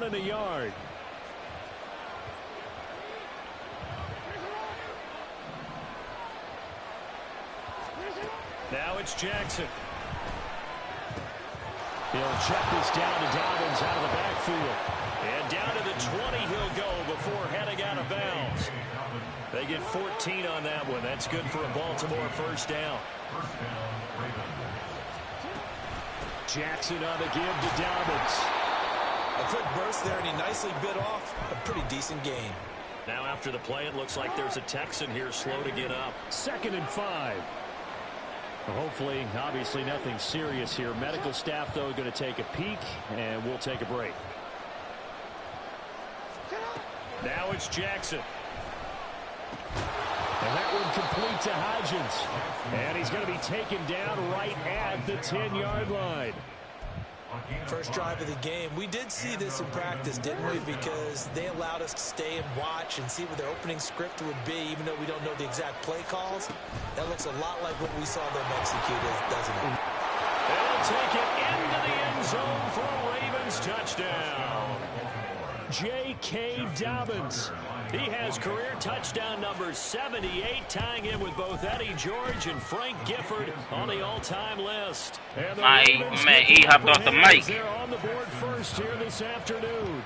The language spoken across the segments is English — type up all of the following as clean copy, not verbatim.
in the yard. Now it's Jackson. He'll check this down to Dobbins out of the backfield. And down to the 20 he'll go before heading out of bounds. They get 14 on that one. That's good for a Baltimore first down. Jackson on the give to Dobbins. A quick burst there, and he nicely bit off a pretty decent gain. Now after the play, it looks like there's a Texan here slow to get up. 2nd and 5. Hopefully, obviously nothing serious here. Medical staff, though, going to take a peek, and we'll take a break. Now it's Jackson. And that one complete to Hodgins. And he's going to be taken down right at the 10-yard line. First drive of the game. We did see this in practice, didn't we? Because they allowed us to stay and watch and see what their opening script would be, even though we don't know the exact play calls. That looks a lot like what we saw them execute, doesn't it? They'll take it into the end zone for a Ravens touchdown. J.K. Dobbins. He has career touchdown number 78, tying in with both Eddie George and Frank Gifford on the all-time list. Man, he hopped off the mic. They're on the board first here this afternoon.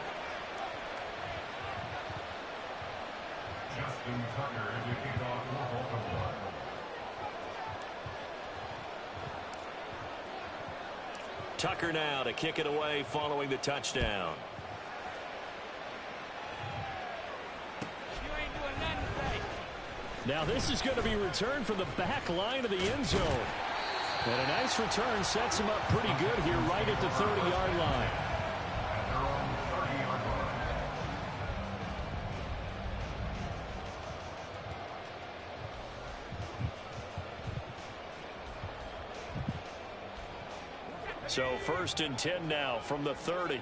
Tucker now to kick it away following the touchdown. Now this is going to be returned from the back line of the end zone. And a nice return sets him up pretty good here right at the 30-yard line. So 1st and 10 now from the 30.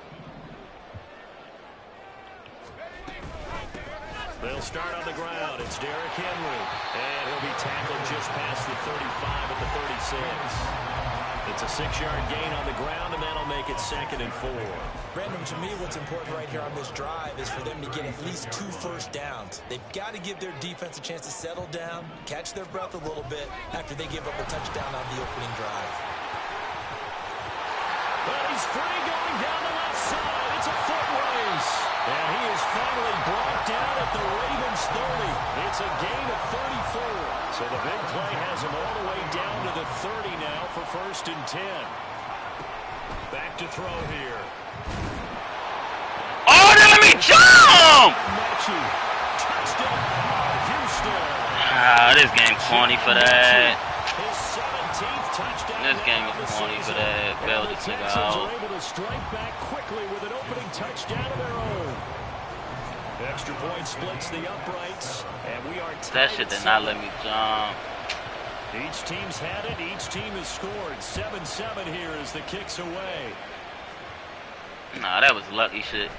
They'll start on the ground. It's Derrick Henry. And he'll be tackled just past the 35 at the 36. It's a 6-yard gain on the ground, and that'll make it 2nd and 4. Brandon, to me, what's important right here on this drive is for them to get at least 2 first downs. They've got to give their defense a chance to settle down, catch their breath a little bit after they give up a touchdown on the opening drive. But he's free going down the left side. It's a foot race. And he is finally brought down at the Ravens 30. It's a gain of 34. So the big play has him all the way down to the 30 now for 1st and 10. Back to throw here. Oh, they let me jump! Touchdown, Houston. Ah, this game corny for that. His 17th touchdown. This game is corny for that. Bell The just took Texans out. are able to strike back quickly with an opening touchdown of their own. Extra point splits the uprights, and we are tied. That shit did not let me jump. Each team's had it. Each team has scored. 7-7 here as the kick's away. Nah, that was lucky shit.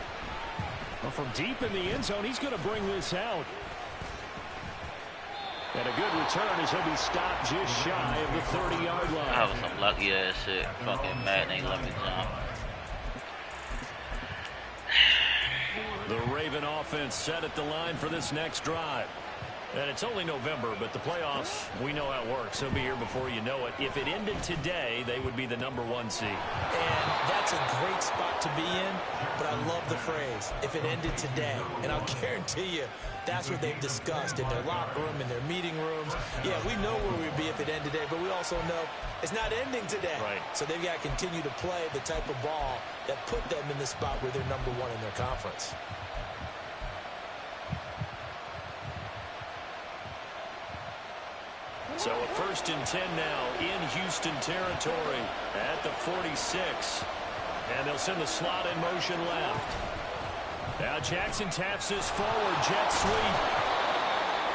Well, from deep in the end zone, he's going to bring this out. And a good return as he'll be stopped just shy of the 30-yard line. That was some lucky ass shit. Fucking Madden ain't let me jump. The Raven offense set at the line for this next drive. And it's only November, but the playoffs, we know how it works. He'll be here before you know it. If it ended today, they would be the #1 seed. And that's a great spot to be in, but I love the phrase, if it ended today. And I'll guarantee you, that's what they've discussed in their locker room, in their meeting rooms. Yeah, we know where we'd be if it ended today, but we also know it's not ending today. Right. So they've got to continue to play the type of ball that put them in the spot where they're #1 in their conference. So a 1st and 10 now in Houston territory at the 46. And they'll send the slot in motion left. Now Jackson taps this forward, jet sweep.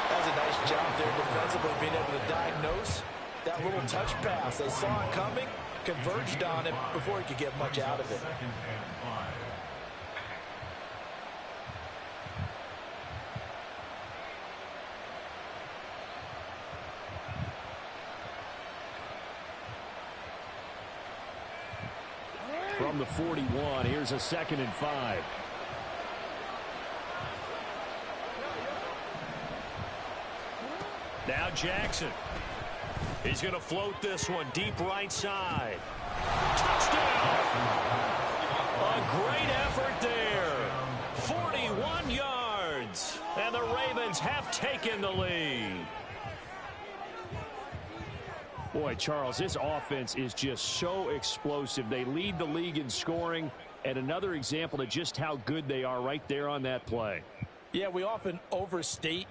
That was a nice job there defensively, being able to diagnose that little touch pass. They saw it coming, converged on it before he could get much out of it. From the 41, here's a 2nd and 5. Now Jackson. He's going to float this one deep right side. Touchdown! A great effort there. 41 yards. And the Ravens have taken the lead. Boy, Charles, this offense is just so explosive. They lead the league in scoring, and another example of just how good they are right there on that play. Yeah, we often overstate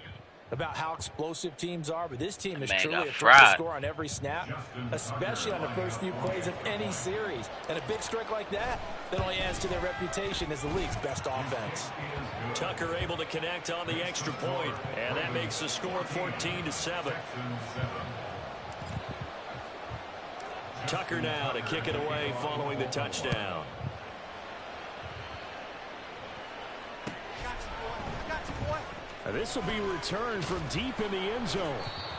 about how explosive teams are, but this team is Man, truly a got threat to fried. score on every snap, especially on the first few plays of any series. And a big strike like that only adds to their reputation as the league's best offense. Tucker able to connect on the extra point, and that makes the score 14-7. Tucker now to kick it away following the touchdown. This will be returned from deep in the end zone.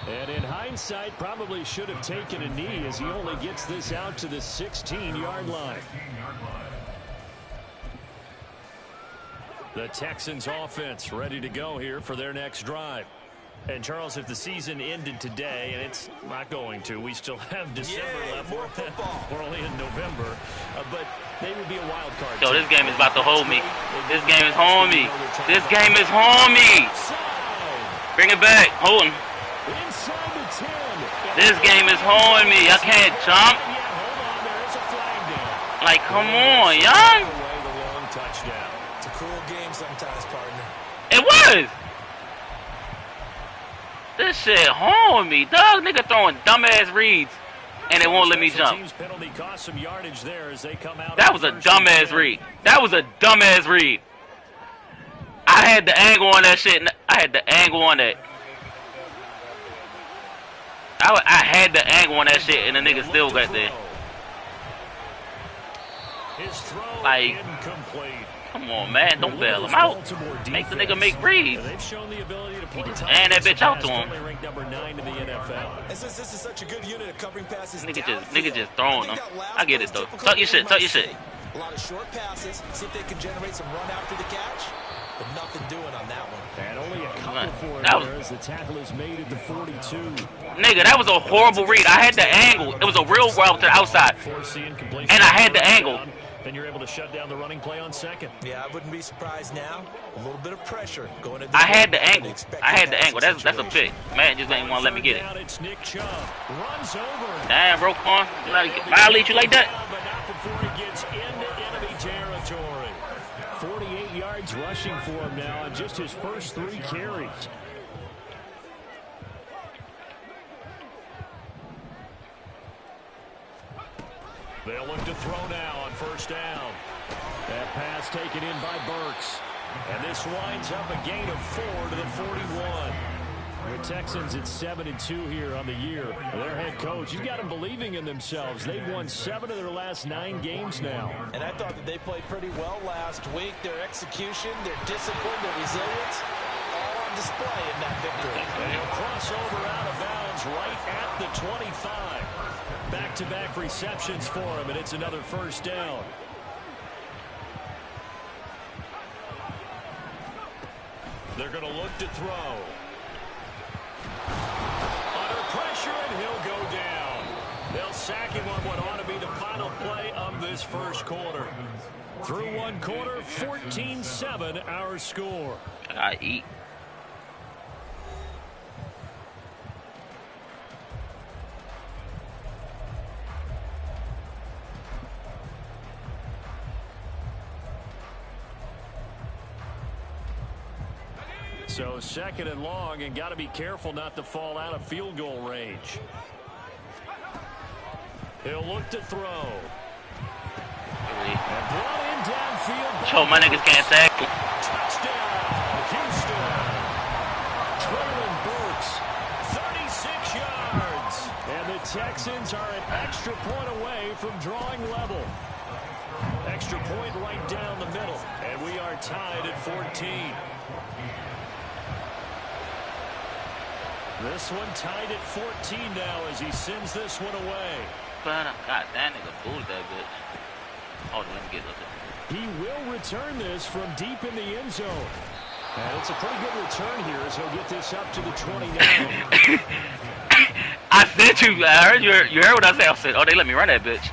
And in hindsight, probably should have taken a knee as he only gets this out to the 16-yard line. The Texans offense ready to go here for their next drive. And, Charles, if the season ended today, and it's not going to, we still have December left. More football. We're only in November. But they would be a wild card. Yo, this game is about to hold me. This game is homie. This game is homie. Bring it back. Hold on. Inside the 10. This game is holding me. I can't jump. Like, come on, young. It's a cruel game sometimes, partner. It was. This shit home me, dog. Nigga throwing dumbass reads, and it won't let me jump. That was a dumbass read. That was a dumbass read. I had the angle on that shit. I had the angle on that. I had the angle on that shit, and the nigga still got there. Like, come on, man. Don't bail him out. Make the nigga make reads. He just hand that bitch out to him. And since this is such a good unit of covering passes, Nigga just throwing them. I get it, though. Talk your shit. Talk your shit. A lot of short passes. See if they can generate some run after the catch. But nothing doing on that one. And only a couple for That there as the tackle is made at the 42. Nigga, that was a horrible read. I had the angle. It was a real route to the outside. And I had the angle. Then you're able to shut down the running play on second. Yeah, I wouldn't be surprised now. A little bit of pressure going into. I had the angle. I had the angle. That's a pick. Man just ain't want to let me get it. Damn, Roquan. Violate you like that? But not before he gets into enemy territory. 48 yards rushing for him now on just his first 3 carries. They'll look to throw now on first down. That pass taken in by Burks. And this winds up a gain of 4 to the 41. The Texans at 7-2 here on the year. Their head coach, he's got them believing in themselves. They've won 7 of their last 9 games now. And I thought that they played pretty well last week. Their execution, their discipline, their resilience, all on display in that victory. And he'll cross over out of bounds right at the 25. Back-to-back receptions for him, and it's another first down. They're going to look to throw. Under pressure, and he'll go down. They'll sack him on what ought to be the final play of this first quarter. Through one quarter, 14-7 our score. I eat. So second and long, and got to be careful not to fall out of field goal range. He'll look to throw. And brought in downfield. Show my niggas can't tackle. Touchdown, Houston. Traylon Burks, 36 yards. And the Texans are an extra point away from drawing level. Extra point right down the middle. And we are tied at 14. This one tied at 14 now as he sends this one away. God, that nigga fooled that bitch. Oh, let me get it. He will return this from deep in the end zone. And it's a pretty good return here as he'll get this up to the 29. I said I heard you heard what I said. I said, oh, they let me run that bitch.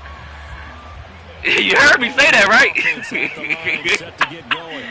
You heard me say that, right? Set to get going.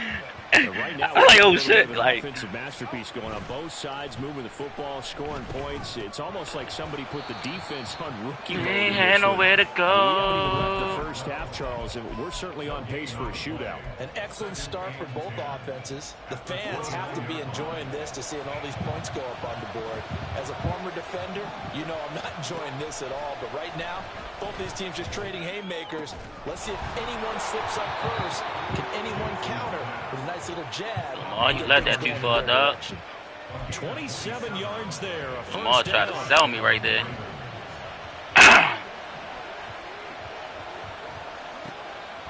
Right now, I'm like, oh shit! Like offensive masterpiece going on both sides, moving the football, scoring points. It's almost like somebody put the defense on rookie mode. Ain't had nowhere to go. We haven't even left the first half, Charles, and we're certainly on pace for a shootout. An excellent start for both offenses. The fans have to be enjoying this to seeing all these points go up on the board. As a former defender, you know I'm not enjoying this at all. But right now, both these teams just trading haymakers. Let's see if anyone slips up first. Can anyone counter with a nice little jab? Oh, you let that too far, dog. 27 yards there. Lamar tried to sell me right there.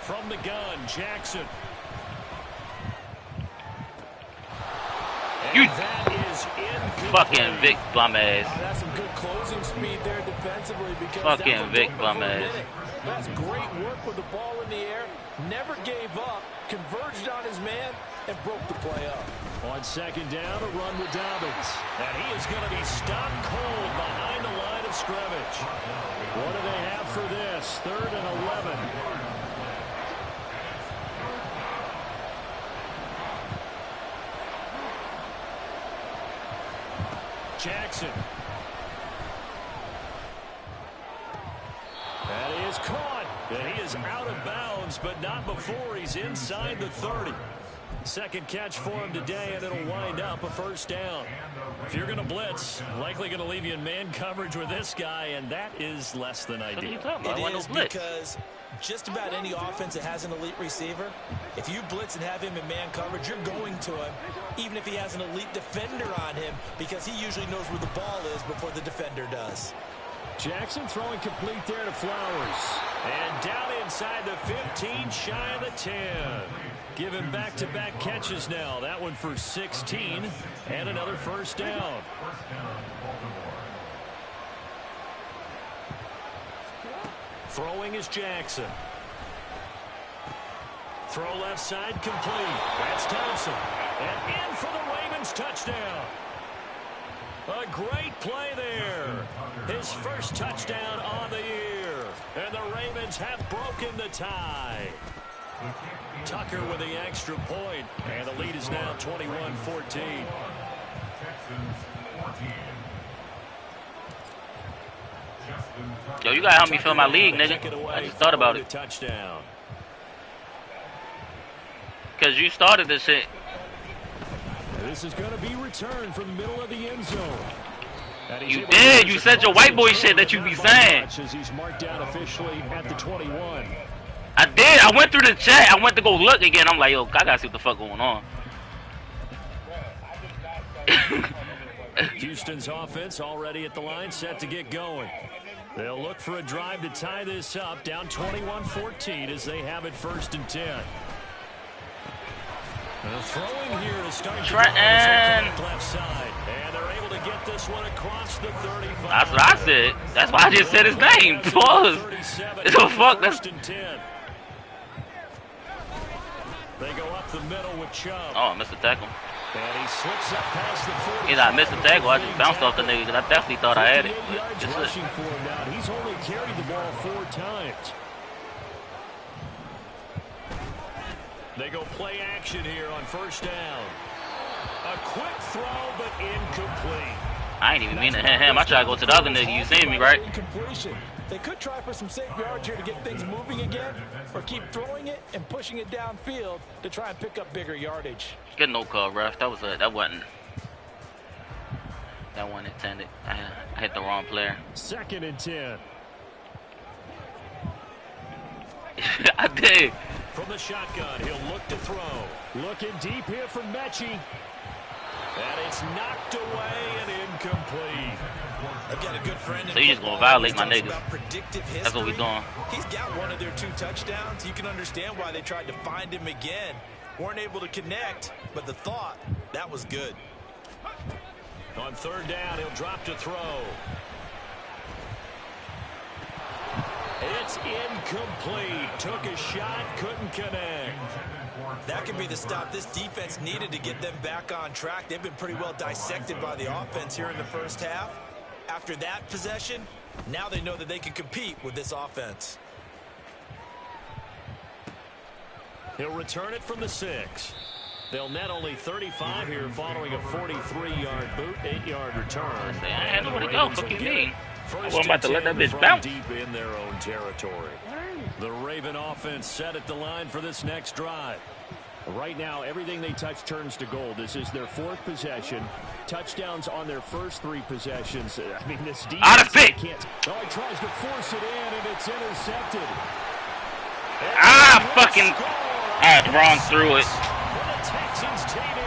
From the gun, Jackson. You that is fucking Vic Blumass. That's some good closing speed there defensively. Because fucking Vic Blumass. That's great work with the ball in the air. Never gave up. Converged on his man and broke the play up. On second down, a run with Dobbins. And he is going to be stopped cold behind the line of scrimmage. What do they have for this? 3rd and 11. Jackson. That is caught. And he is out of bounds, but not before he's inside the 30. Second catch for him today, and it'll wind up a first down. If you're going to blitz, likely going to leave you in man coverage with this guy, and that is less than ideal. It is because just about any offense that has an elite receiver, if you blitz and have him in man coverage, you're going to him, even if he has an elite defender on him, because he usually knows where the ball is before the defender does. Jackson throwing complete there to Flowers. And down inside the 15, shy of the 10. Give him back-to-back catches now. That one for 16 and another first down. Throwing is Jackson. Throw left side complete. That's Thompson. And in for the Ravens touchdown. A great play there. His first touchdown on the year. And the Ravens have broken the tie. Tucker with the extra point. And the lead is now 21-14. Yo, you gotta help me fill my league, nigga. I just thought about it. Touchdown. Because you started this shit. This is going to be returned from the middle of the end zone. You did. You said your white boy shit that you be saying. As he's marked down officially at the 21. I did. I went through the chat. I went to go look again. I'm like, yo, I gotta see what the fuck going on. Houston's offense already at the line, set to get going. They'll look for a drive to tie this up, down 21-14 as they have it 1st and 10. Throwing here to start the left side, and they're able to get this one across the 35. That's what I said. That's why I just said his name. Pause. It's a fuck. That's 10. They go up the middle with Chubb. Oh, I missed the tackle. And he slips up past the 40. Either I missed the tackle, I just bounced off the nigga because I definitely thought I had it. Rushing for him now. He's only carried the ball 4 times. They go play action here on 1st down. A quick throw, but incomplete. I ain't even mean to hit him. I tried to go to the other nigga. You seen me, right? Incompletion. They could try for some safe yards here to get things moving again, or keep throwing it and pushing it downfield to try and pick up bigger yardage. Good no call, ref. That wasn't intended. I hit the wrong player. 2nd and 10. I did. From the shotgun, he'll look to throw. Looking deep here from Mechie. And it's knocked away and incomplete. I've got a good friend. So you just gonna violate my niggas. That's what we doing. He's got one of their 2 touchdowns. You can understand why they tried to find him again. Weren't able to connect, but the thought, that was good. On 3rd down, he'll drop to throw. It's incomplete. Took a shot, couldn't connect. That could be the stop this defense needed to get them back on track. They've been pretty well dissected by the offense here in the first half. After that possession, now they know that they can compete with this offense. He'll return it from the 6. They'll net only 35 here following a 43-yard boot, 8-yard return. I had nowhere to go. Fuck you mean? I'm about to let that bitch bounce. Deep in their own territory. The Raven offense set at the line for this next drive. Right now, everything they touch turns to gold. This is their 4th possession. Touchdowns on their first 3 possessions. I mean, this defense out of it. Can't. Oh, he tries to force it in, and it's intercepted. Fucking. I had wrong through it.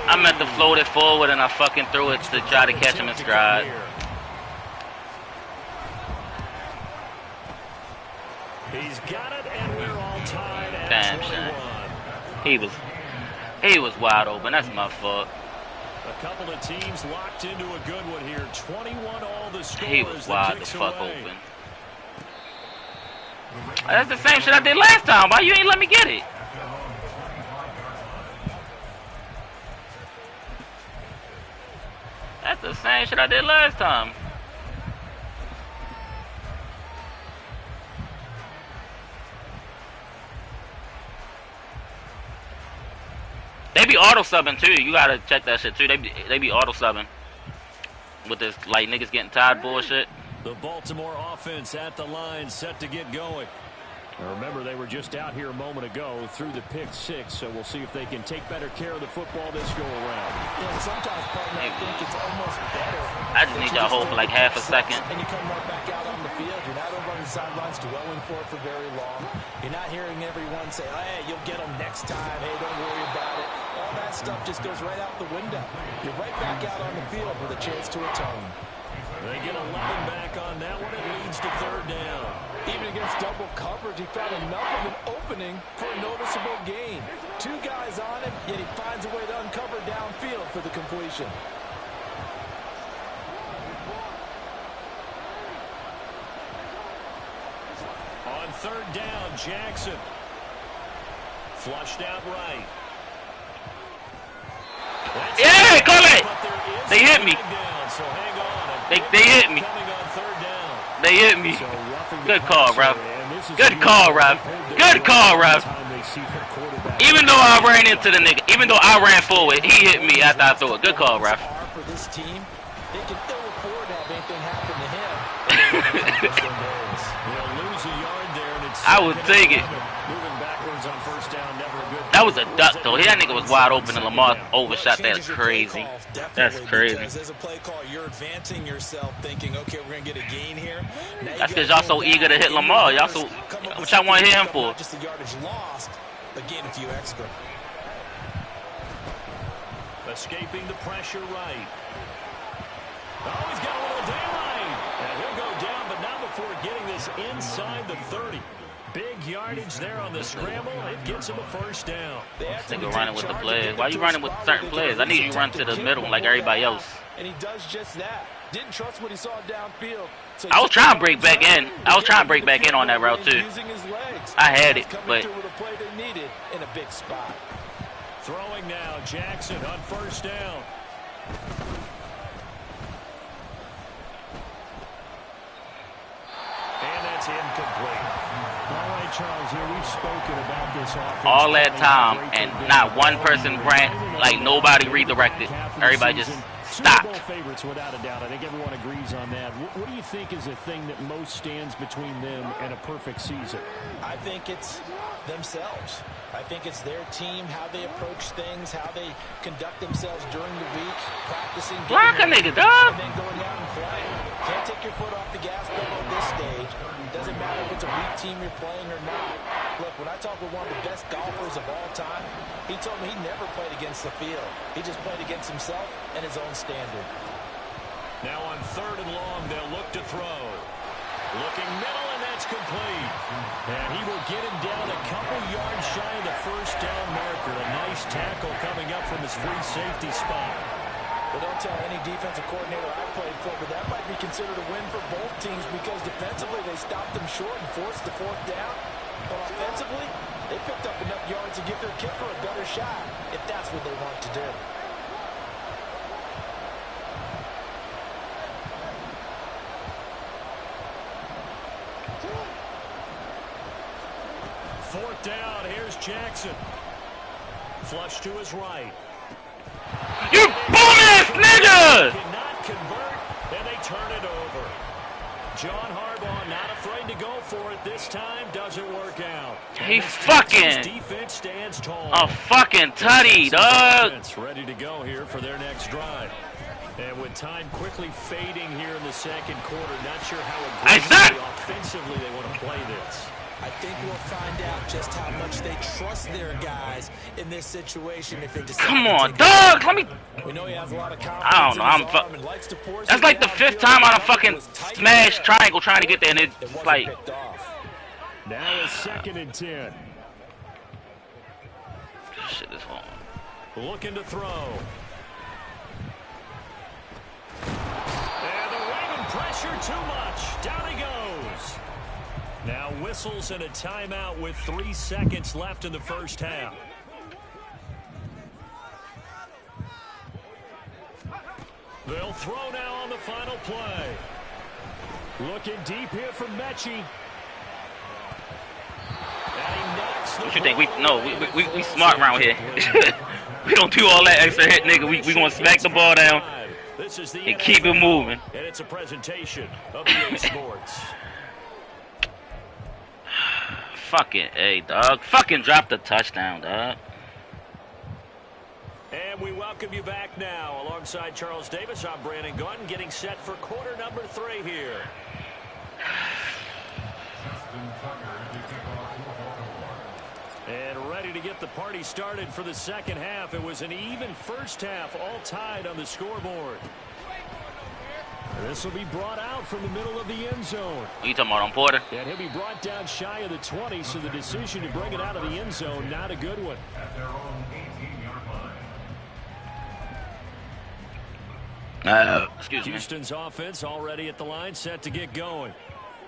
I meant to float it forward, and I fucking threw it to try to catch him in stride. He's got it, and we're all tied at Damn, 21. He was wide open. That's my fault. A couple of teams locked into a good one here. 21 all the scores. He was wide the fuck open. That's the same shit I did last time. Why you ain't let me get it? That's the same shit I did last time. They be auto subbing too. You gotta check that shit too. They be auto subbing with this like niggas getting tired bullshit. The Baltimore offense at the line, set to get going. Now remember, they were just out here a moment ago through the pick 6, so we'll see if they can take better care of the football this go around. Yeah, sometimes, partner, I think it's almost better. I just need y'all hold for like half a second. And you come right back out on the field. You're not over on the sidelines dwelling for it for very long. You're not hearing everyone say, hey, you'll get them next time. Hey, don't worry about it. All that stuff just goes right out the window. You're right back out on the field with a chance to atone. They get 11 back on that one. It leads to 3rd down. Even against double coverage, he found enough of an opening for a noticeable gain. 2 guys on him, yet he finds a way to uncover downfield for the completion. On 3rd down, Jackson. Flushed out right. Yeah, call it! They hit me. So hang on. They hit me. They hit me. Good call, ref. Good call, ref. Good call, ref. Even though I ran into the nigga, even though I ran forward, he hit me after I threw it. Good call, ref. For this team, they can ill afford to have anything happen to him. Lose a yard there, and it's I would take it. moving backwards on 1st down, never a good. That was a duck, though. That nigga was wide open, and Lamar overshot. That's crazy. That's crazy. As a play call, you're advancing yourself, thinking, okay, we're gonna get a gain here. That's because y'all so eager to hit Lamar. Y'all so what y'all want to hit him for? Just the yardage lost, but gain a few extra. Escaping the pressure right. Oh, he's got a little daylight. And he'll go down, but not before getting this inside the 30. Big yardage there on the scramble. It gets him a 1st down. Nigga running with the players. Why you running with certain players? I need you to run to the middle like everybody else. And he does just that. Didn't trust what he saw downfield. So I was trying to break back in. I was trying to break back in on that route too. I had it, but in a big spot. Throwing now, Jackson on 1st down. And that's incomplete. All right, Charles, here we've spoken about this offense. All that time, and not one person ran, like nobody redirected. Everybody just stopped. Super Bowl favorites, without a doubt. I think everyone agrees on that. What do you think is the thing that most stands between them and a perfect season? I think it's themselves. I think it's their team, how they approach things, how they conduct themselves during the week, practicing, block a nigga, dog, and then going out and playing. Can't take your foot off the gas pedal at this stage. Doesn't matter if it's a weak team you're playing or not. Look, when I talk with one of the best golfers of all time, he told me he never played against the field. He just played against himself and his own standard. Now on 3rd and long, they'll look to throw. Looking middle, and that's complete. And he will get him down a couple yards shy of the 1st down marker. A nice tackle coming up from his free safety spot. Well, don't tell any defensive coordinator I played for, but that might be considered a win for both teams because defensively they stopped them short and forced the 4th down. But offensively, They picked up enough yards to give their kicker a better shot, if that's what they want to do. Fourth down, here's Jackson. Flush to his right. You bum-ass nigga! Cannot convert, and they turn it over. John Harbaugh not afraid to go for it this time. Doesn't work out. He fucking defense stands tall. a fucking tutty, dog. Ready to go here for their next drive. And with time quickly fading here in the second quarter, not sure how aggressively offensively they want to play this. I think we'll find out just how much they trust their guys in this situation if they decide. Come on, dog. Let me. We know he has a lot of I don't know. That's like the 5th time I done fucking smashed triangle trying to get there, and it's like. Now it's 2nd and 10. Shit is on. Looking to throw. And the Raven pressure too much. Down he goes. Now whistles and a timeout with 3 seconds left in the first half. They'll throw now on the final play. Looking deep here from Mechie. What you think? We smart around here. We don't do all that extra hit, nigga. We gonna smack the ball down and keep it moving. And it's a presentation of EA Sports. Fucking A, dog. Fucking drop the touchdown, dog. And we welcome you back now. Alongside Charles Davis, I'm Brandon Gunn, getting set for quarter number 3 here. And ready to get the party started for the second half. It was an even first half, all tied on the scoreboard. This will be brought out from the middle of the end zone. What are you talking about, on Porter? And he'll be brought down shy of the 20, so the decision to bring it out of the end zone, not a good one. Excuse me. Houston's offense already at the line, set to get going.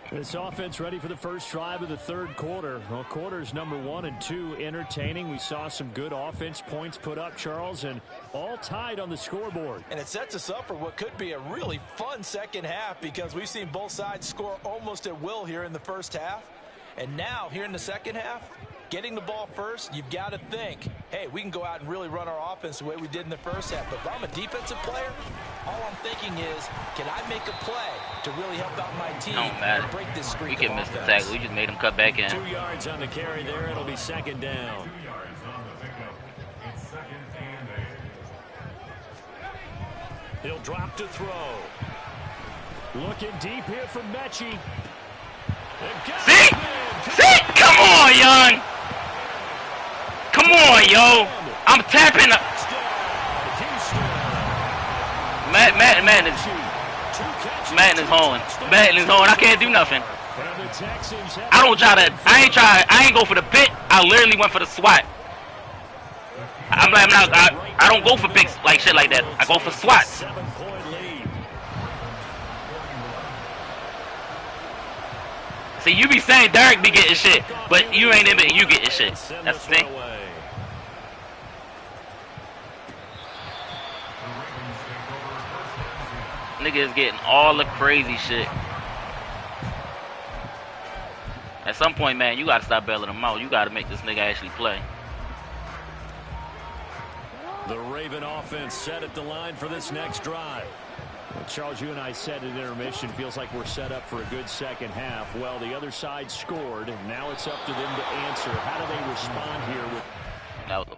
This offense ready for the first drive of the third quarter. Well, quarters number 1 and 2 entertaining. We saw some good offense points put up, Charles, and all tied on the scoreboard. And it sets us up for what could be a really fun second half because we've seen both sides score almost at will here in the first half. And now, here in the second half, getting the ball first, you've got to think, hey, we can go out and really run our offense the way we did in the first half. But if I'm a defensive player, all I'm thinking is, can I make a play to really help out my team and break this streak? We can miss the tackle. We just made him cut back in. 2 yards on the carry there. It'll be second down. He'll drop to throw. Looking deep here from Mechie. See? See? Come on, young. Come on, yo. I'm tapping. Madden is holding. Madden is holding. I can't do nothing. I ain't go for the pick. I literally went for the swat. I don't go for picks like shit like that. I go for swats. See, you be saying Derek be getting shit, but you ain't admitting you getting shit. That's the thing. Nigga is getting all the crazy shit. At some point, man, you gotta stop bailing him out. You gotta make this nigga actually play. The Raven offense set at the line for this next drive. Well, Charles, you and I said at intermission, feels like we're set up for a good second half. Well, the other side scored, and now it's up to them to answer. How do they respond here with... That was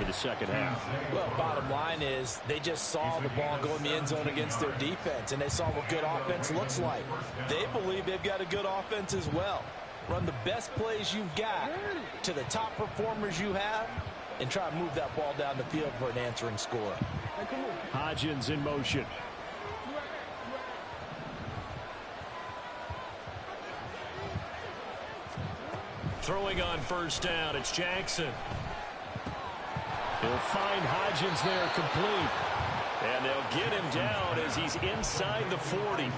the second half. Well, bottom line is they just saw the ball go in the end zone against their defense, and they saw what good offense looks like. They believe they've got a good offense as well. Run the best plays you've got to the top performers you have and try to move that ball down the field for an answering score. Hodgins in motion. throwing on first down. It's Jackson. He'll find Hodgins there complete. And they'll get him down as he's inside the 40.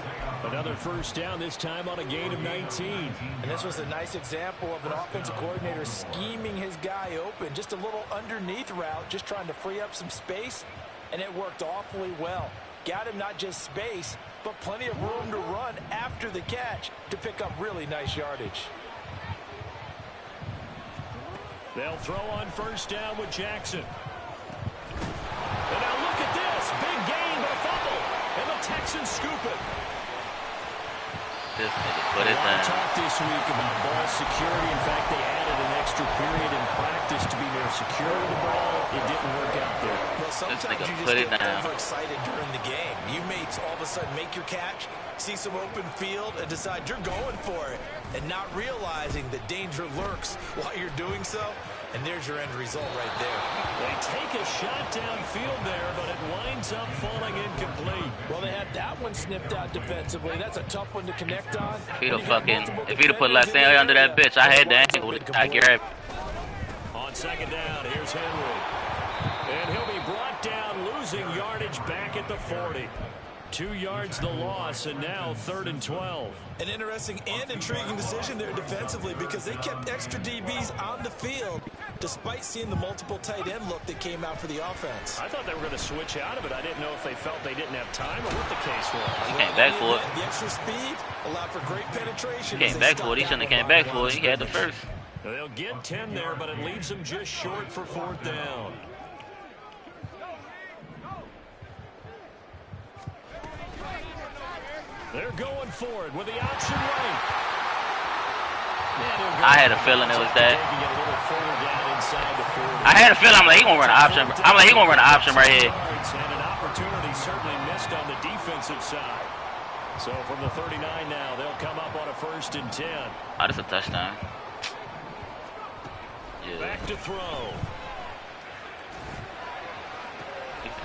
Another first down, this time on a gain of 19. And this was a nice example of an offensive coordinator scheming his guy open. Just a little underneath route, just trying to free up some space. And it worked awfully well. Got him not just space, but plenty of room to run after the catch to pick up really nice yardage. They'll throw on first down with Jackson. And now look at this. Big gain, but a fumble. And the Texans scoop it. This nigga put it down. Talk this week about ball security. In fact, they added an extra period in practice to be there securing the ball. It didn't work out there. Well, sometimes you just get overexcited during the game. You may all of a sudden make your catch, see some open field, and decide you're going for it, and not realizing that danger lurks while you're doing so. And there's your end result right there. They take a shot downfield there, but it winds up falling incomplete. Well, they had that one snipped out defensively. That's a tough one to connect on. If he'd have put Lascelles under that bitch, I had to angle it. I grab. On second down, here's Henry. And he'll be brought down, losing yardage back at the 40. 2 yards the loss, and now 3rd and 12. An interesting and intriguing decision there defensively because they kept extra DBs on the field despite seeing the multiple tight end look that came out for the offense. I thought they were going to switch out of it. I didn't know if they felt they didn't have time or what the case was. He came back for it. The extra speed allowed for great penetration. He came back for it. He shouldn't have came back for it. He had the first. They'll get 10 there, but it leaves them just short for 4th down. They're going for it with the option right. I had a feeling it was that. I had a feeling I'm like, he gonna run an option. I'm like, he gonna run an option right here. And an opportunity certainly missed on the defensive side. So from the 39 now, they'll come up on a 1st and 10. Oh, that's a touchdown. Yeah. Back to throw.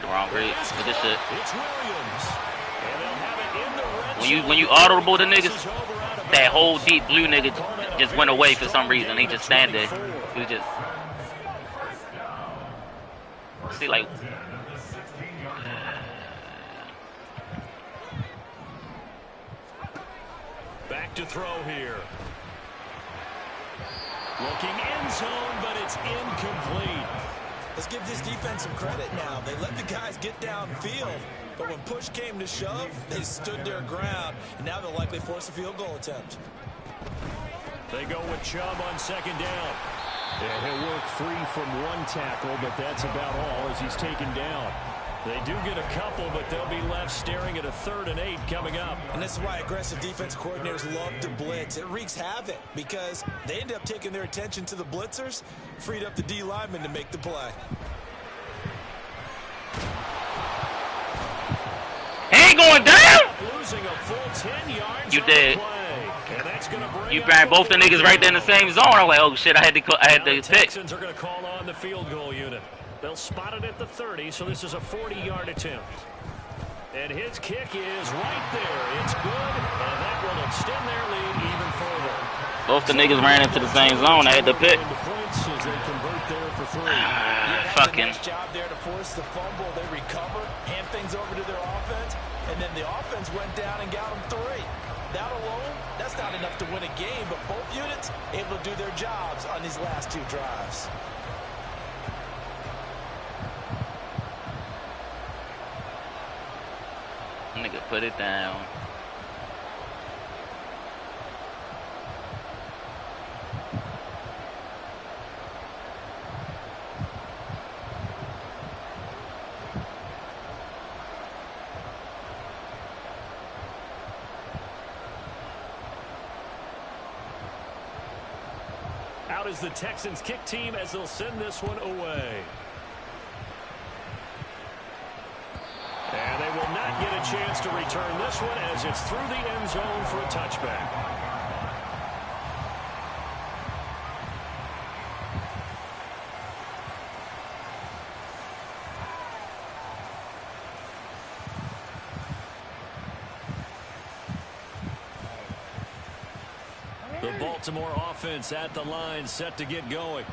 The wrong grade. Look at this shit. It's Williams. And they'll have it in the red when you audible the niggas, that whole deep blue nigga just went away for some reason. He just stand there. He was just see like back to throw here. Looking end zone, but it's incomplete. Let's give this defense some credit now. They let the guys get downfield, but when push came to shove, they stood their ground, and now they'll likely force a field goal attempt. They go with Chubb on 2nd down. And he'll work free from 1 tackle, but that's about all as he's taken down. They do get a couple, but they'll be left staring at a 3rd and 8 coming up. And this is why aggressive defense coordinators love to blitz. It wreaks havoc because they end up taking their attention to the blitzers, freed up the D lineman to make the play. ain't going down. Losing a full 10 yards. You did. You ran both the niggas right there in the same zone. I'm like, oh shit, I had to pick. Texans are going to call on the field goal unit. They'll spot it at the 30, so this is a 40-yard attempt. And his kick is right there. It's good, and that will extend their lead even further. Both the niggas ran into the same zone. I had to pick. Fucking. Nice job there to force the fumble. They recover, hand things over to their offense, and then the offense went down and got them 3. That alone, that's not enough to win a game, but both units able to do their jobs on these last 2 drives. Nigga, put it down. Out is the Texans kick team as they'll send this one away. And they will not get a chance to return this one as it's through the end zone for a touchback. The Baltimore offense at the line, set to get going.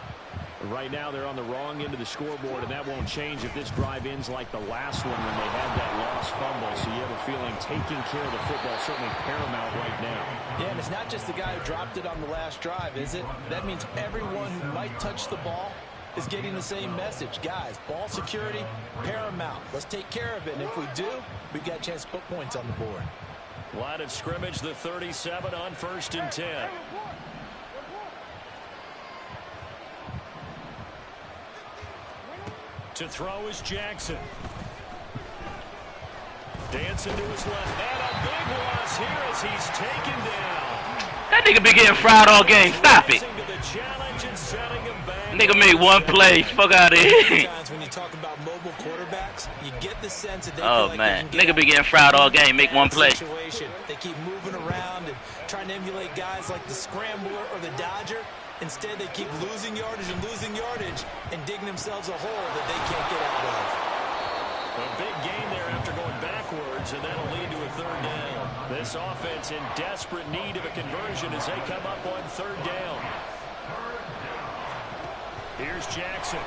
Right now they're on the wrong end of the scoreboard, and that won't change if this drive ends like the last one when they had that lost fumble. So you have a feeling taking care of the football is certainly paramount right now. Yeah, and it's not just the guy who dropped it on the last drive, is it? That means everyone who might touch the ball is getting the same message. Guys, ball security, paramount. Let's take care of it, and if we do, we've got a chance to put points on the board. Line of scrimmage, the 37 on 1st and 10. To throw is Jackson. Dancing to his left. And a big loss here as he's taken down. That nigga been getting fried all game. Stop it. Nigga made one play. Fuck out of here. When you talk about mobile quarterbacks, you get the sense that they oh, like man. Nigga been getting fried all game. Make one play. They keep moving around and trying to emulate guys like the Scrambler or the Dodger. Instead, they keep losing yardage and digging themselves a hole that they can't get out of. A big gain there after going backwards, and that'll lead to a 3rd down. This offense in desperate need of a conversion as they come up on 3rd down. Here's Jackson.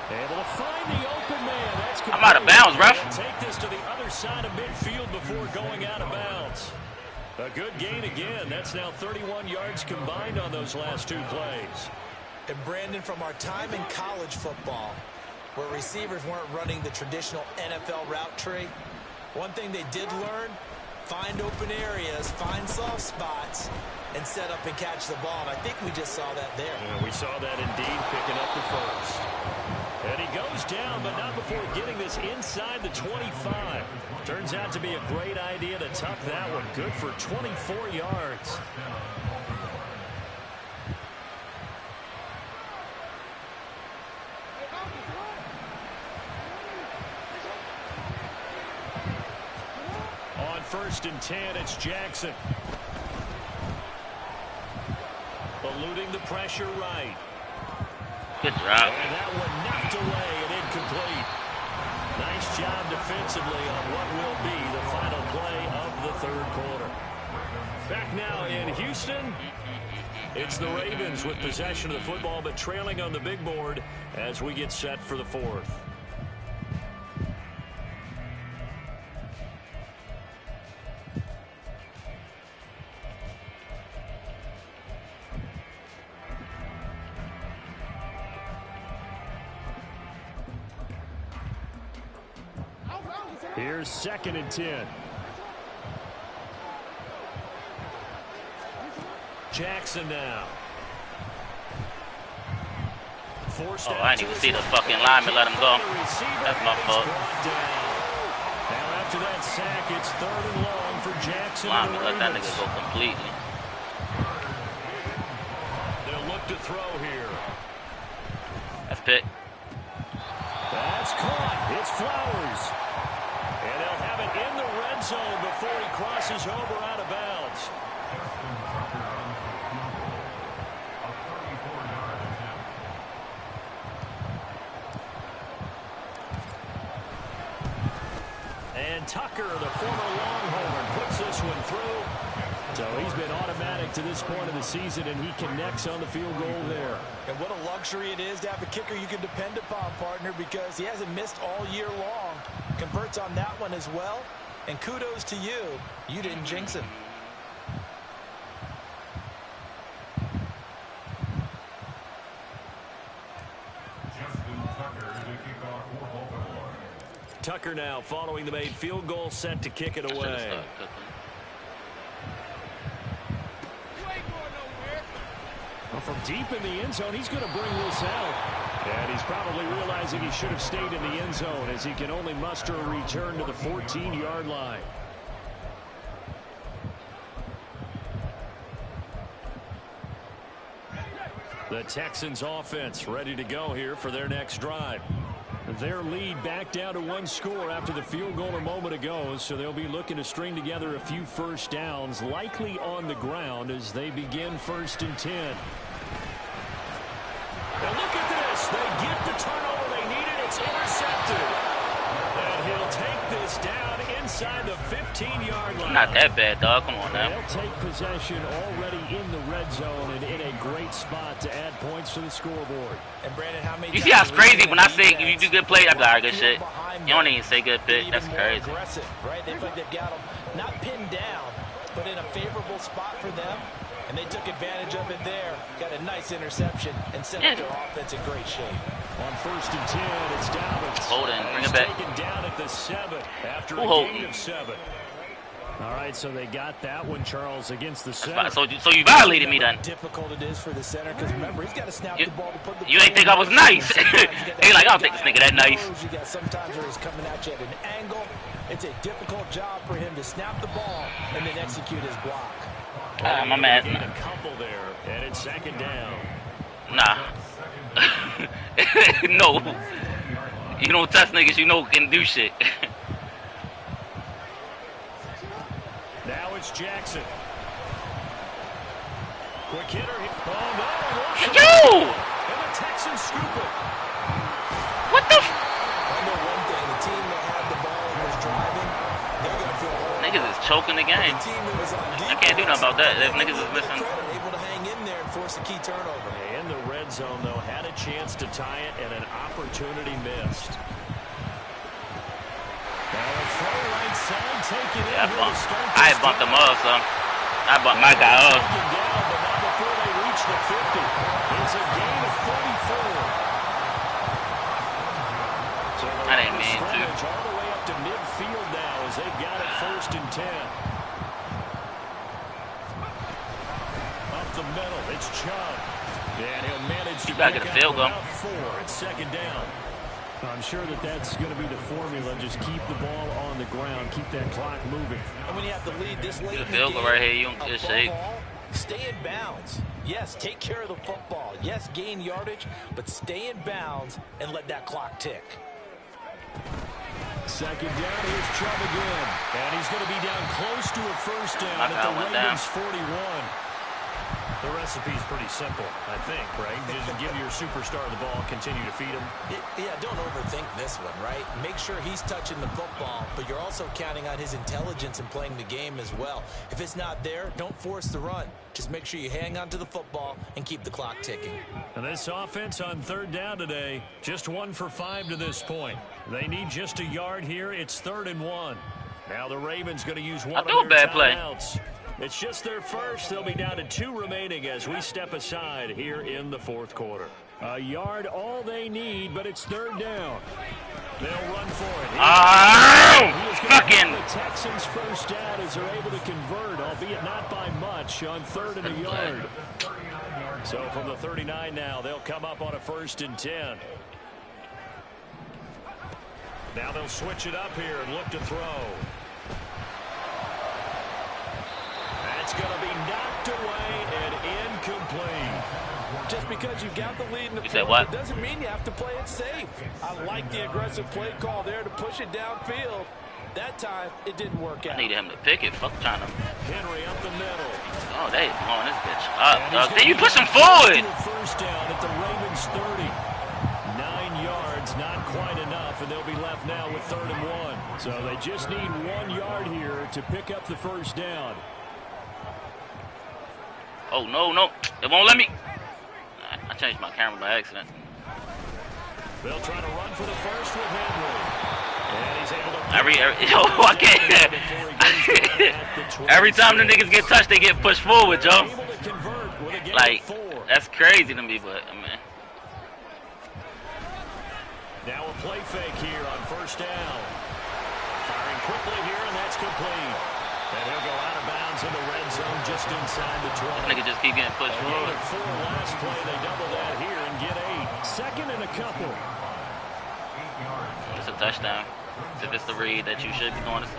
Able to find the open man. That's I'm out of bounds, ref. Take this to the other side of midfield before going out of bounds. A good gain again. That's now 31 yards combined on those last 2 plays. And Brandon, from our time in college football, where receivers weren't running the traditional NFL route tree, one thing they did learn, find open areas, find soft spots, and set up and catch the ball. And I think we just saw that there. Yeah, we saw that indeed, picking up the first. And he goes down, but not before getting this inside the 25. Turns out to be a great idea to tuck that one. Good for 24 yards. On 1st and 10, it's Jackson. Eluding the pressure right. Good job. And that one knocked away and incomplete. Nice job defensively on what will be the final play of the 3rd quarter. Back now in Houston, it's the Ravens with possession of the football, but trailing on the big board as we get set for the 4th. Here's 2nd and 10. Jackson now. Oh, I didn't even see the fucking lineman let him go. That's my fault. Now after that sack, it's 3rd and long for Jackson. Lineman let that nigga go completely. They'll look to throw here. That's pick. That's caught. It's Flowers. And they'll have it in the red zone before he crosses over out of bounds. And Tucker, the former Longhorn, puts this one through. So he's been automatic to this point of the season, and he connects on the field goal there. And what a luxury it is to have a kicker you can depend upon, partner, because he hasn't missed all year long. Converts on that one as well. And kudos to you. You didn't jinx him. Tucker now following the made field goal, set to kick it away. Well, from deep in the end zone, he's going to bring this out. And he's probably realizing he should have stayed in the end zone as he can only muster a return to the 14-yard line. The Texans offense ready to go here for their next drive. Their lead back down to 1 score after the field goal a moment ago, so they'll be looking to string together a few first downs, likely on the ground as they begin 1st and 10. Now look at this. They get the turnover they needed. It's intercepted. And he'll take this down inside the 15-yard line. Not that bad, dog. Come on now. They'll take possession already in the red zone and in a great spot to add points to the scoreboard. And Brandon, how many you see how it's crazy when I say you do good play? I be like, good shit. You don't even say good pick. That's crazy. Aggressive, right? They feel like they've got them not pinned down, but in a favorable spot for them. And they took advantage of it there. Got a nice interception and set up their offense in great shape. On 1st and 10, it's Dalvin. Holden, bring it back. Taken down at the 7 after Who a Holden? gain of 7. All right, so they got that one, Charles, against the center. So you violated me then. Difficult it is for the center because remember he's got to snap the ball to put the. You ain't think I was nice? They like, I don't think this nigga that nice. You got sometimes where he's coming at you at an angle. It's a difficult job for him to snap the ball and then execute his block. My man. A couple there, and it's 2nd down. Nah. No. You don't touch niggas you know can do shit. Now it's Jackson. Quick hitter. Oh, no. Yo! And the Texans scoop it. What the? I know one thing. The team that had the ball and was driving, they're going to feel horrible. Niggas is choking the game. The team that was on defense, I can't do nothing about that. If niggas is missing. able to hang in there and force a key turnover. In the red zone, though, had a chance to tie it and an opportunity missed. Yeah, I bumped them up, so I bumped my guy up. Before they reach the 50, it's a gain of 34. So I didn't mean to. all the way up to midfield now as they've got it 1st and 10. Up the middle, it's Chubb. And he'll manage to gotta get a field goal. 4. It's 2nd down. I'm sure that's going to be the formula. Just keep the ball on the ground. Keep that clock moving. And when you have to lead this late in the field goal game, right here, you don't get shake. Stay in bounds. Yes, take care of the football. Yes, gain yardage, but stay in bounds and let that clock tick. 2nd down, here's Chubb again. And he's going to be down close to a 1st down at the Ravens 41. The recipe's pretty simple, I think, right? Just give your superstar the ball, continue to feed him. Yeah, don't overthink this one, right? Make sure he's touching the football, but you're also counting on his intelligence in playing the game as well. If it's not there, don't force the run. Just make sure you hang on to the football and keep the clock ticking. And this offense on 3rd down today, just 1 for 5 to this point. They need just a yard here. It's 3rd and 1. Now the Ravens going to use one of their timeouts. It's just their first. They'll be down to 2 remaining as we step aside here in the 4th quarter. A yard, all they need, but it's 3rd down. They'll run for it. Fucking. The Texans 1st down as they're able to convert, albeit not by much, on 3rd and a yard. So from the 39 now, they'll come up on a 1st and 10. Now they'll switch it up here and look to throw. It's going to be knocked away and incomplete. Just because you got the lead in the fourth, it doesn't mean you have to play it safe. I like the aggressive play call there to push it downfield. That time, it didn't work out. I needed him to pick it. Fuck trying to. Henry up the middle. Oh, they blowing this bitch up, dog. Then you push him forward. 1st down at the Ravens 30. 9 yards, not quite enough, and they'll be left now with 3rd and 1. So they just need 1 yard here to pick up the 1st down. Oh, no. It won't let me. I changed my camera by accident. They'll try to run for the first with Henry. And he's able to... I can't. Every time the niggas get touched, they get pushed forward, Joe. Like, that's crazy to me, but, man. Now a play fake here on 1st down. Firing quickly here, and that's complete. And he'll go out of bounds in the red zone just inside the 20. Nigga just keep getting pushed forward. 4 last play, they double that here and get 8. 2nd and a couple. It's a touchdown. If it's the read that you should be going to.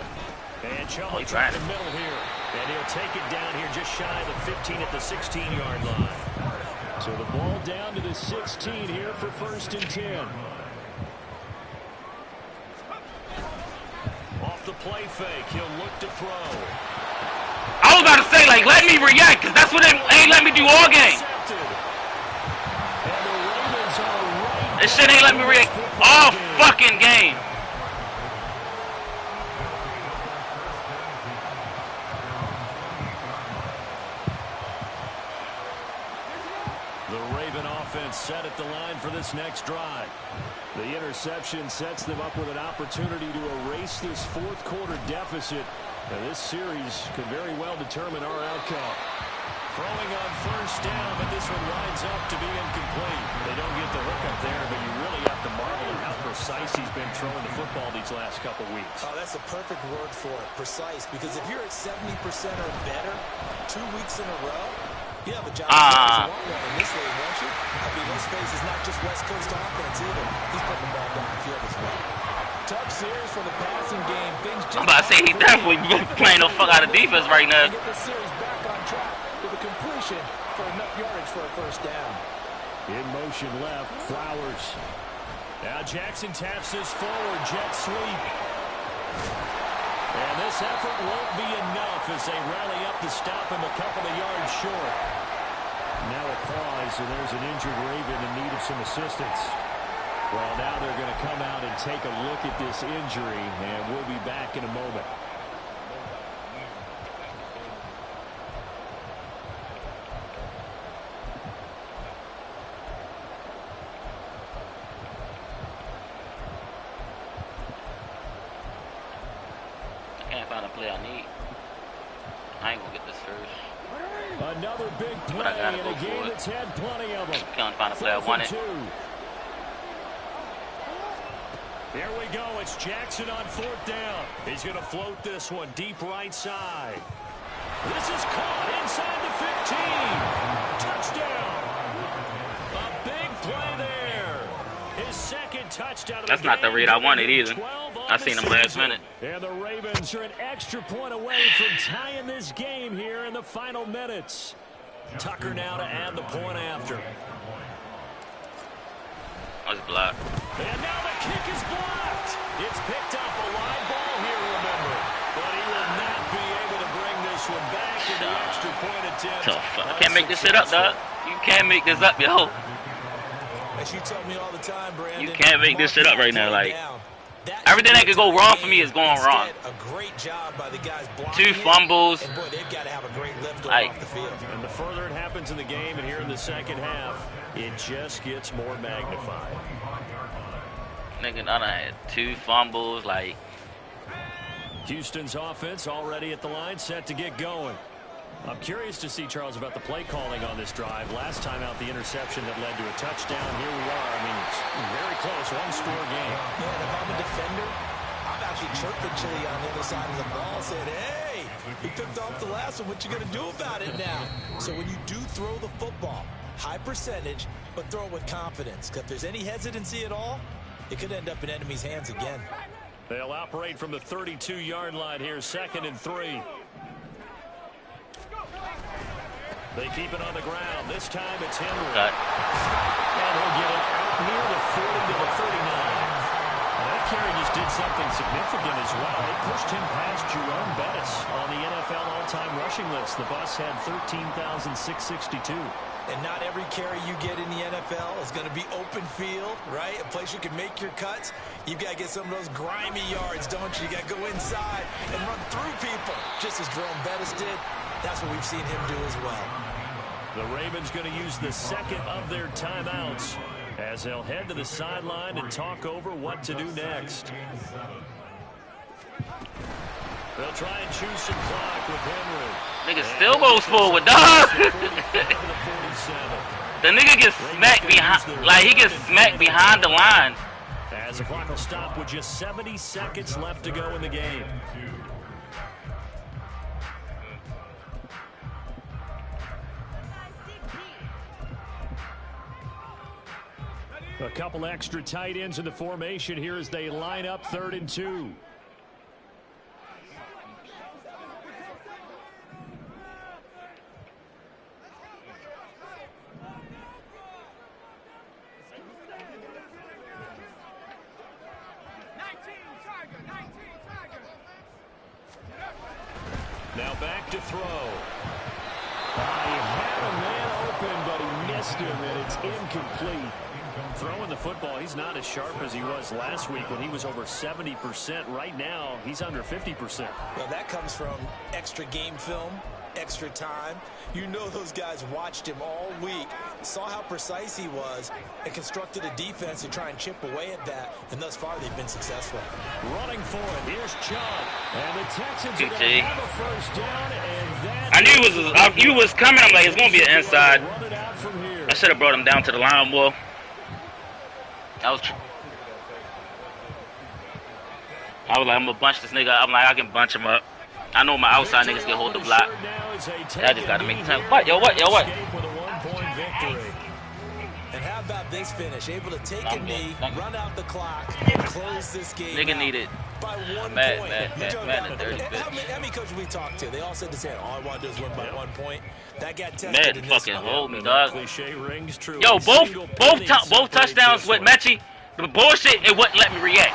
And Chubb in the middle here. And he'll take it down here just shy of the 15 at the 16-yard line. So the ball down to the 16 here for 1st and 10. Off the play fake, he'll look to throw. I was about to say, like, let me react, because that's what they ain't let me do all game. This shit ain't let me react all fucking game. The Raven offense set at the line for this next drive. The interception sets them up with an opportunity to erase this fourth quarter deficit. And this series could very well determine our outcome. Throwing on first down, but this one winds up to be incomplete. They don't get the hook up there, but you really have to marvel at how precise he's been throwing the football these last couple weeks. Oh, that's a perfect word for it, precise. Because if you're at 70% or better 2 weeks in a row, you have a job in this league, won't you? I mean, let's face it, it's not just West Coast offense either. He's putting the ball downfield as well. Tough series for the passing game. Things just I'm about to say he definitely playing the fuck out of defense right now. Get the series back on track with a completion for enough yardage for a first down. In motion left, Flowers. Now Jackson taps this forward, jet sweep. And this effort won't be enough as they rally up to stop him a couple of yards short. Now a pause, and there's an injured Raven in need of some assistance. Well, now they're going to come out and take a look at this injury, and we'll be back in a moment. I can't find a play I need. I ain't going to get this first. Another big play in a game that's had plenty of them. Can't find a play I wanted. Here we go. It's Jackson on fourth down. He's going to float this one deep right side. This is caught inside the 15. Touchdown. A big play there. His second touchdown. That's not the read I wanted either. I seen him last minute. And the Ravens are an extra point away from tying this game here in the final minutes. Tucker now to add the point after. I was blocked. And now the kick is blocked. It's picked up a live ball here, remember. But he will not be able to bring this one back in the extra point attempt. I can't make this shit up, dog. You can't make this up, yo. As you tell me all the time, Brandon, you can't make this shit up right now. Like, everything that could go wrong for me is going wrong. A great job by the guys blocking 2 fumbles. and boy, they've got to have a great lift going off the field. And the further it happens in the game and here in the second half, it just gets more magnified. Nigga, I done had 2 fumbles, like. Houston's offense already at the line, set to get going. I'm curious to see, Charles, about the play calling on this drive. Last time out, the interception that led to a touchdown. Here we are. I mean, it's very close, one-score game. Yeah, and if I'm a defender, I'm actually chirping Chili on the other side of the ball, saying, hey, he picked off the last one. What you going to do about it now? So when you do throw the football, high percentage, but throw it with confidence. Because if there's any hesitancy at all, it could end up in enemy's hands again. They'll operate from the 32-yard line here, 2nd and 3. They keep it on the ground. This time it's Henry. And he'll get it out near the 40 to the 39. And that carry just did something significant as well. It pushed him past Jerome Bettis on the NFL all-time rushing list. The Bucs had 13,662. And not every carry you get in the NFL is going to be open field, right? A place you can make your cuts. You've got to get some of those grimy yards, don't you? You got to go inside and run through people, just as Jerome Bettis did. That's what we've seen him do as well. The Ravens going to use the second of their timeouts as they'll head to the sideline and talk over what to do next. They'll try and choose some clock with Henry. Nigga still goes forward, dog. The nigga gets smacked behind, like he gets smacked behind the line. As the clock will stop with just 70 seconds left to go in the game. A couple extra tight ends in the formation here as they line up 3rd and 2. Now back to throw. He had a man open, but he missed him, and it's incomplete. Throwing the football, he's not as sharp as he was last week when he was over 70%. Right now, he's under 50%. Well, that comes from extra game film, extra time. You know those guys watched him all week, saw how precise he was, and constructed a defense to try and chip away at that. And thus far, they've been successful. Running for it. Here's Chubb. And the Texans are going to have a first down. And that I knew he was coming. I'm like, it's going to be an inside. I should have brought him down to the line more. I was like, I'm going to bunch this nigga. I'm like, I can bunch him up. I know my outside niggas can hold the block. I just got to make time. What? And how about this finish? Able to take a knee, run out the clock, and close this game nigga needed by 1 mad, point. the dirty How many coaches we talked to? They all said the same. All I want to do is win by 1 point. That got tested in this fucking hold me, dog. Yo, both touchdowns with Mechie. The bullshit, it wouldn't let me react.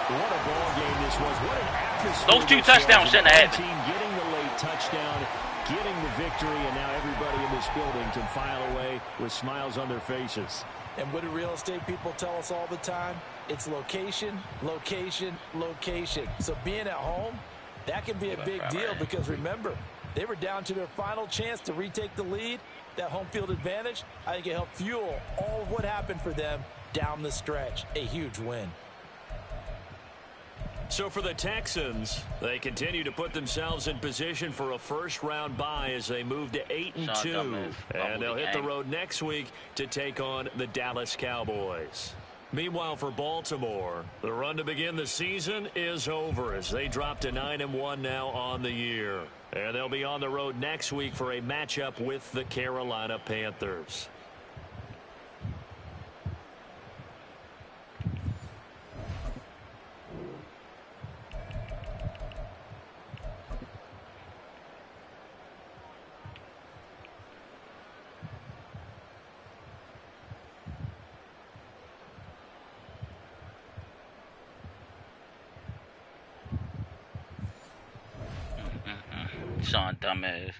What a ball game this was. What an atmosphere. Those 2 touchdowns shouldn't have happened. Getting the late touchdown, getting the victory, and now everybody in this building can file away with smiles on their faces. And what do real estate people tell us all the time? It's location, location, location. So being at home, that can be a big deal because remember, they were down to their final chance to retake the lead. That home field advantage, I think it helped fuel all of what happened for them down the stretch. A huge win. So for the Texans, they continue to put themselves in position for a first-round bye as they move to 8-2. And they'll hit the road next week to take on the Dallas Cowboys. Meanwhile, for Baltimore, the run to begin the season is over as they drop to 9-1 now on the year. And they'll be on the road next week for a matchup with the Carolina Panthers. Sean dumbass.